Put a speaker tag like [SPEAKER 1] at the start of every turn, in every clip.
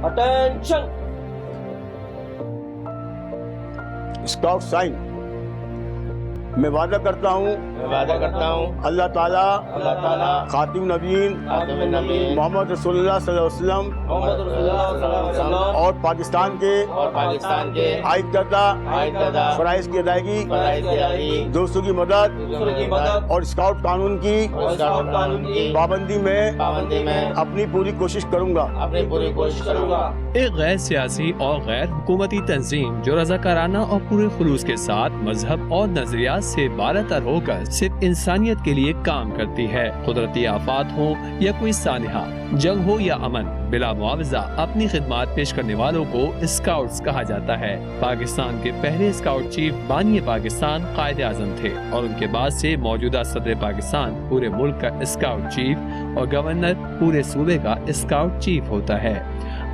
[SPEAKER 1] Attention!
[SPEAKER 2] Scout sign. मैं वादा करता हूँ अल्लाह ताला खातिम नबीन मोहम्मद रसूलुल्लाह सल्लल्लाहु अलैहि वसल्लम और पाकिस्तान के आयद करदा फराइज की अदायगी, दोस्तों की मदद और स्काउट कानून की पाबंदी में अपनी पूरी कोशिश करूँगा।
[SPEAKER 3] एक गैर सियासी और गैर हुकूमती तंजीम जो रज़ाकाराना और पूरे खुलूस के साथ मजहब और नजरियात से बालातर होकर सिर्फ इंसानियत के लिए काम करती है। कुदरती आफात हो या कोई सानिहा, जंग हो या अमन, बिला मुआवजा अपनी खिदमत पेश करने वालों को स्काउट्स कहा जाता है। पाकिस्तान के पहले स्काउट चीफ बानी पाकिस्तान कायदे आजम थे और उनके बाद से मौजूदा सदर पाकिस्तान पूरे मुल्क का स्काउट चीफ और गवर्नर पूरे सूबे का स्काउट चीफ होता है।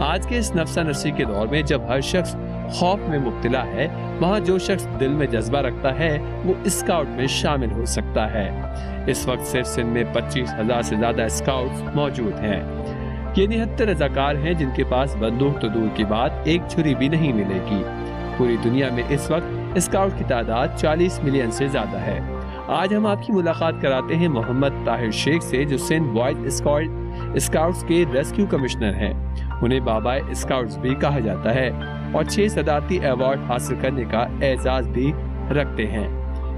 [SPEAKER 3] आज के इस नफसा नशी के दौर में जब हर शख्स खौफ में मुब्तला है, वहाँ जो शख्स दिल में जज्बा रखता है वो स्काउट में शामिल हो सकता है। इस वक्त सिर्फ सिंध में 25,000 से ज्यादा स्काउट्स मौजूद हैं। ये 79 रजाकार हैं जिनके पास बंदूक तो दूर की बात एक छुरी भी नहीं मिलेगी। पूरी दुनिया में इस वक्त स्काउट की तादाद 40 मिलियन से ज्यादा है। आज हम आपकी मुलाकात कराते हैं मोहम्मद ताहिर शेख से, जो सिंध बॉयज स्काउट्स के रेस्क्यू कमिश्नर हैं। उन्हें बाबा स्काउट्स भी कहा जाता है और 6 सदारती अवार्ड हासिल करने का एजाज भी रखते हैं।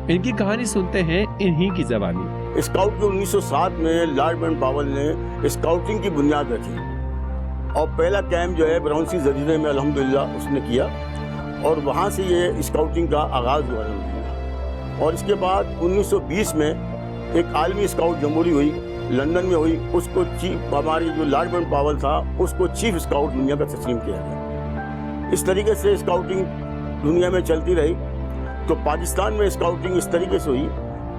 [SPEAKER 3] इनकी कहानी सुनते हैं इन्हीं की ज़बानी।
[SPEAKER 2] स्काउट के 1907 में लॉर्ड बेन पावेल ने स्काउटिंग की बुनियाद रखी और पहला कैंप जो है ब्राउनसी जजीरे में अल्हम्दुलिल्लाह उसने किया और वहाँ से ये स्काउटिंग का आगाज़ हुआ अल्हम्दुलिल्लाह। और इसके बाद 1920 में एक आलमी स्काउट जमहूरी हुई, लंदन में हुई। उसको चीफ, हमारी जो लॉर्ड बेन पावेल था, उसको चीफ स्काउट दुनिया का तस्लीम किया गया। इस तरीके से स्काउटिंग दुनिया में चलती रही। तो पाकिस्तान में स्काउटिंग इस तरीके से हुई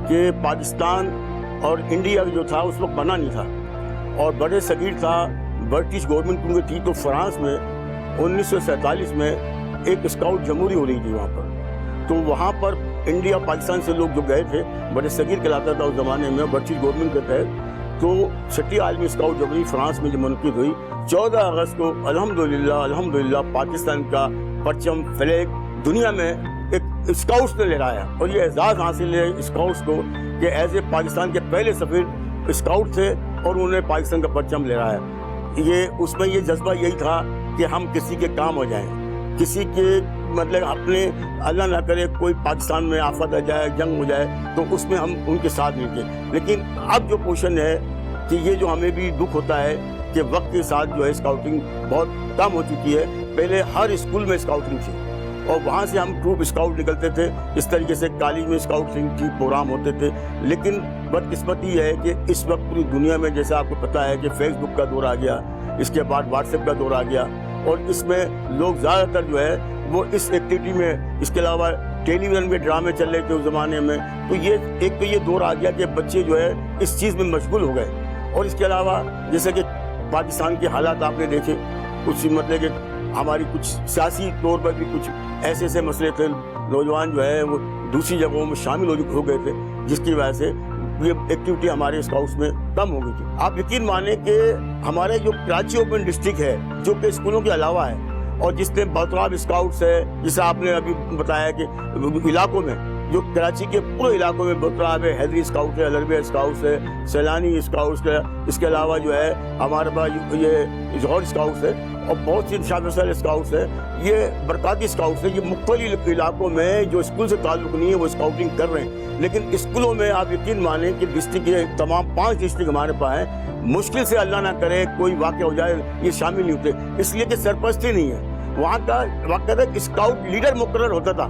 [SPEAKER 2] कि पाकिस्तान और इंडिया जो था उस वक्त बना नहीं था और बड़े सगीर था, ब्रिटिश गवर्नमेंट क्योंकि थी। तो फ्रांस में 1947 में एक स्काउट जमहूरी हो रही थी वहाँ पर। तो वहाँ पर इंडिया पाकिस्तान से लोग जो गए थे, बड़े सगीर कहलाता था उस ज़माने में ब्रिटिश गवर्नमेंट के तहत। तो 6ठी आलमी स्काउट जमहूरी फ्रांस में जो मुनक़िद हुई 14 अगस्त को अल्हम्दुलिल्लाह पाकिस्तान का परचम फ्लैग दुनिया में एक स्काउट्स ने लहराया। और ये एजाज़ हासिल है स्काउट्स को कि एज ए पाकिस्तान के पहले सफ़ीर स्काउट थे और उन्होंने पाकिस्तान का परचम लहराया। ये उसमें ये जज्बा यही था कि हम किसी के काम हो जाएं, किसी के मतलब अपने अल्लाह ना करे कोई पाकिस्तान में आफत आ जाए, जंग हो जाए, तो उसमें हम उनके साथ नहीं थे। लेकिन अब जो पोजीशन है कि ये जो हमें भी दुख होता है कि वक्त के साथ जो है स्काउटिंग बहुत कम हो चुकी है। पहले हर स्कूल में स्काउटिंग थी और वहाँ से हम ट्रूप स्काउट निकलते थे। इस तरीके से कॉलेज में स्काउटिंग की प्रोग्राम होते थे। लेकिन बदकिस्मती है कि इस वक्त पूरी दुनिया में जैसा आपको पता है कि फेसबुक का दौर आ गया, इसके बाद व्हाट्सएप का दौर आ गया और इसमें लोग ज़्यादातर जो है वो इस एक्टिविटी में, इसके अलावा टेलीविज़न में ड्रामे चल रहे थे उस ज़माने में। तो ये एक तो ये दौर आ गया कि बच्चे जो है इस चीज़ में मशगूल हो गए। और इसके अलावा जैसे कि पाकिस्तान के हालात आपने देखे, कुछ मतलब कि हमारी कुछ सियासी तौर पर भी कुछ ऐसे ऐसे मसले थे, नौजवान जो है वो दूसरी जगहों में शामिल हो गए थे, जिसकी वजह से ये एक्टिविटी हमारे स्काउट्स में कम हो गई थी। आप यकीन माने कि हमारे जो कराची ओपन डिस्ट्रिक्ट है जो कि स्कूलों के अलावा है और जिसमें बतराब स्काउट्स है, जिसे आपने अभी बताया कि इलाकों में जो कराची के पूरे इलाकों में बतराब है, हैदरी स्काउट है, अलरबिया स्काउट्स है, सैलानी स्काउट्स है, इसके अलावा जो है हमारे पास ये जौहर स्काउट्स है और बहुत सी शामिल स्काउट्स है, ये बरकाती स्काउट्स है। ये मुख्तलिफ इलाकों में जो स्कूल से ताल्लुक़ नहीं है वो स्काउटिंग कर रहे हैं। लेकिन स्कूलों में आप यकीन माने कि डिस्ट्रिक्ट ये तमाम 5 डिस्ट्रिक्ट हमारे पास हैं, मुश्किल से अल्लाह ना करे कोई वाक़या हो जाए ये शामिल नहीं होते, इसलिए कि सरपरस्ती नहीं है। वहाँ का वाक़या स्काउट लीडर मुकर्रर होता था।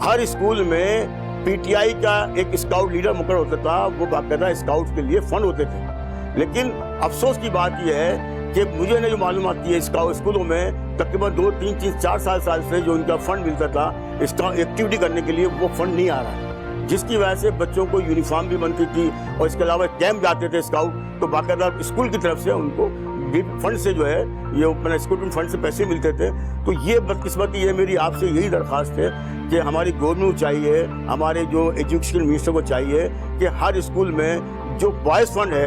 [SPEAKER 2] हर स्कूल में PTI का एक स्काउट लीडर मुकर्रर होता था, वो बाकायदा स्काउट्स के लिए फंड होते थे। लेकिन अफसोस की बात यह है कि मुझे ने जो मालूमात की है स्कूलों में तकरीबन 2, 3, 4 साल से जो उनका फंड मिलता था इसका एक्टिविटी करने के लिए, वो फंड नहीं आ रहा है, जिसकी वजह से बच्चों को यूनिफॉर्म भी बनती थी और इसके अलावा कैंप जाते थे स्काउट, तो बाकायदा स्कूल की तरफ से उनको फंड से जो है ये अपना स्कूल फंड से पैसे मिलते थे। तो ये बदकिस्मती है। मेरी आपसे यही दरख्वास्त है कि हमारी गवर्नमेंट चाहिए, हमारे जो एजुकेशन मिनिस्टर को चाहिए कि हर स्कूल में जो बॉयज़ फंड है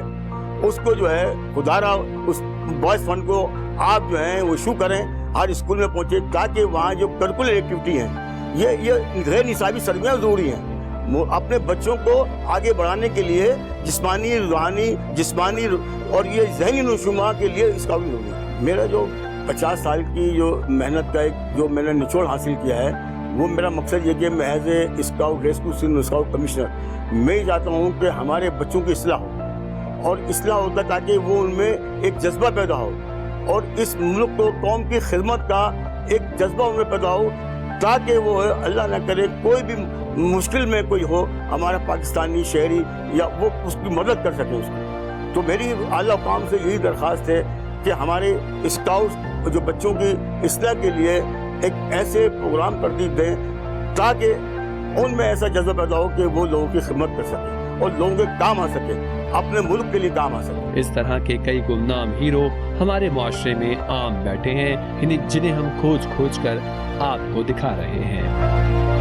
[SPEAKER 2] اس کو جو ہے خدارا اس بوائز فنڈ کو آپ جو ہیں وہ ایشو کریں، ہر اسکول میں پہنچے، تاکہ وہاں جو کریکولر ایکٹیویٹی ہیں یہ غیر نصابی سرگرمیاں ضروری ہیں، اپنے بچوں کو آگے بڑھانے کے لیے جسمانی، روحانی، جسمانی اور یہ ذہنی نشوما کے لیے اسکاؤٹنگ ضروری ہے۔ میرا جو 50 سال کی جو محنت کا ایک جو میں نے نچوڑ حاصل کیا ہے، وہ میرا مقصد یہ کہ میں as a scout rescue Sindh scout commissioner میں چاہتا ہوں کہ ہمارے بچوں کی اصلاح ہو، اور اصلاح ہوتا تاکہ وہ ان میں ایک جذبہ پیدا ہو، اور اس ملک کو، قوم کی خدمت کا ایک جذبہ ان میں پیدا ہو، تاکہ وہ اللہ نہ کرے کوئی بھی مشکل میں کوئی ہو، ہمارا پاکستانی شہری یا وہ اس کی مدد کر سکے اس کی۔ تو میری اعلیٰ حکام سے یہی درخواست ہے کہ ہمارے اسکاؤٹ جو بچوں کی اصلاح کے لیے ایک ایسے پروگرام ترتیب دیں تاکہ ان میں ایسا جذبہ پیدا ہو کہ وہ لوگوں کی خدمت کر سکے اور لوگوں کے کام آ سکے، اپنے ملک کے لیے کام آ سکے۔
[SPEAKER 3] اس طرح کے کئی گمنام ہیرو ہمارے معاشرے میں عام بیٹھے ہیں، جنہیں ہم کھوج کر آپ کو دکھا رہے ہیں۔